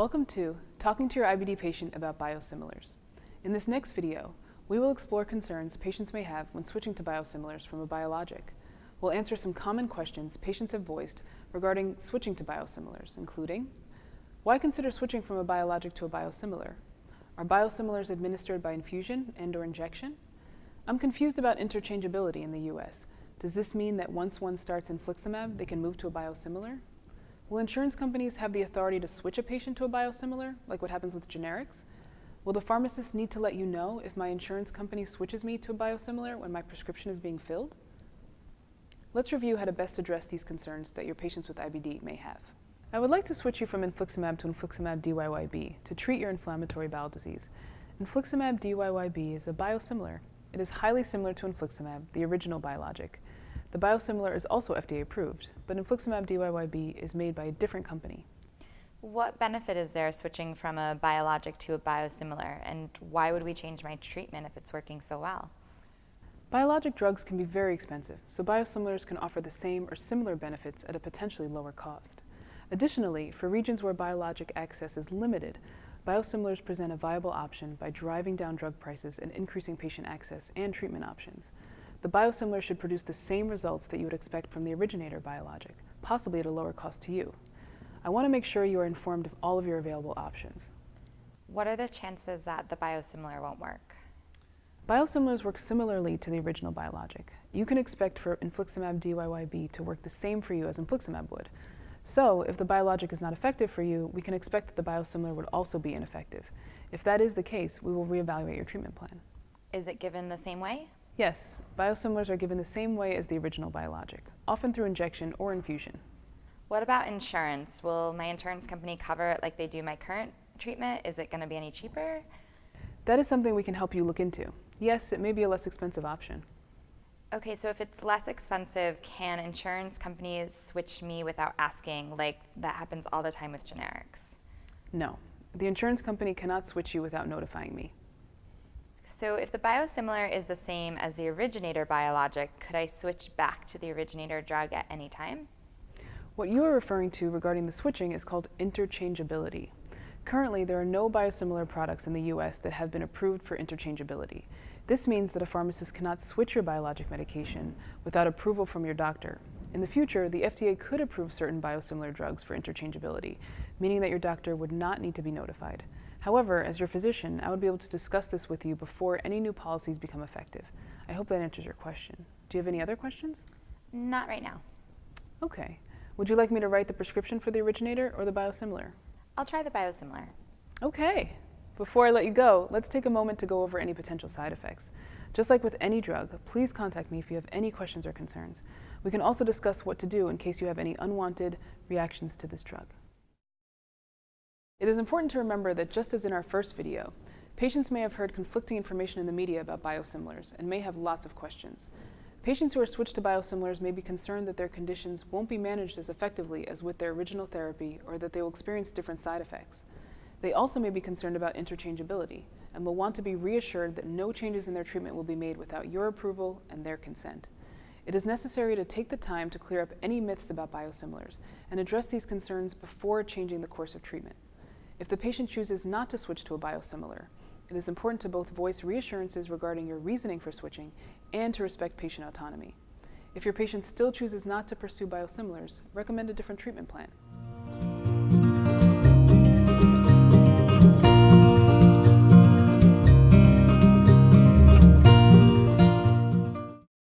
Welcome to Talking to Your IBD Patient About Biosimilars. In this next video, we will explore concerns patients may have when switching to biosimilars from a biologic. We'll answer some common questions patients have voiced regarding switching to biosimilars, including: why consider switching from a biologic to a biosimilar? Are biosimilars administered by infusion and/or injection? I'm confused about interchangeability in the US. Does this mean that once one starts infliximab, they can move to a biosimilar? Will insurance companies have the authority to switch a patient to a biosimilar, like what happens with generics? Will the pharmacist need to let you know if my insurance company switches me to a biosimilar when my prescription is being filled? Let's review how to best address these concerns that your patients with IBD may have. I would like to switch you from infliximab to infliximab DYYB to treat your inflammatory bowel disease. Infliximab DYYB is a biosimilar. It is highly similar to infliximab, the original biologic. The biosimilar is also FDA approved, but infliximab DYYB is made by a different company. What benefit is there switching from a biologic to a biosimilar, and why would we change my treatment if it's working so well? Biologic drugs can be very expensive, so biosimilars can offer the same or similar benefits at a potentially lower cost. Additionally, for regions where biologic access is limited, biosimilars present a viable option by driving down drug prices and increasing patient access and treatment options. The biosimilar should produce the same results that you would expect from the originator biologic, possibly at a lower cost to you. I want to make sure you are informed of all of your available options. What are the chances that the biosimilar won't work? Biosimilars work similarly to the original biologic. You can expect for infliximab DYYB to work the same for you as infliximab would. So, if the biologic is not effective for you, we can expect that the biosimilar would also be ineffective. If that is the case, we will reevaluate your treatment plan. Is it given the same way? Yes, biosimilars are given the same way as the original biologic, often through injection or infusion. What about insurance? Will my insurance company cover it like they do my current treatment? Is it going to be any cheaper? That is something we can help you look into. Yes, it may be a less expensive option. Okay, so if it's less expensive, can insurance companies switch me without asking, like that happens all the time with generics? No, the insurance company cannot switch you without notifying me. So if the biosimilar is the same as the originator biologic, could I switch back to the originator drug at any time? What you are referring to regarding the switching is called interchangeability. Currently, there are no biosimilar products in the US that have been approved for interchangeability. This means that a pharmacist cannot switch your biologic medication without approval from your doctor. In the future, the FDA could approve certain biosimilar drugs for interchangeability, meaning that your doctor would not need to be notified. However, as your physician, I would be able to discuss this with you before any new policies become effective. I hope that answers your question. Do you have any other questions? Not right now. Okay. Would you like me to write the prescription for the originator or the biosimilar? I'll try the biosimilar. Okay. Before I let you go, let's take a moment to go over any potential side effects. Just like with any drug, please contact me if you have any questions or concerns. We can also discuss what to do in case you have any unwanted reactions to this drug. It is important to remember that just as in our first video, patients may have heard conflicting information in the media about biosimilars and may have lots of questions. Patients who are switched to biosimilars may be concerned that their conditions won't be managed as effectively as with their original therapy or that they will experience different side effects. They also may be concerned about interchangeability and will want to be reassured that no changes in their treatment will be made without your approval and their consent. It is necessary to take the time to clear up any myths about biosimilars and address these concerns before changing the course of treatment. If the patient chooses not to switch to a biosimilar, it is important to both voice reassurances regarding your reasoning for switching and to respect patient autonomy. If your patient still chooses not to pursue biosimilars, recommend a different treatment plan.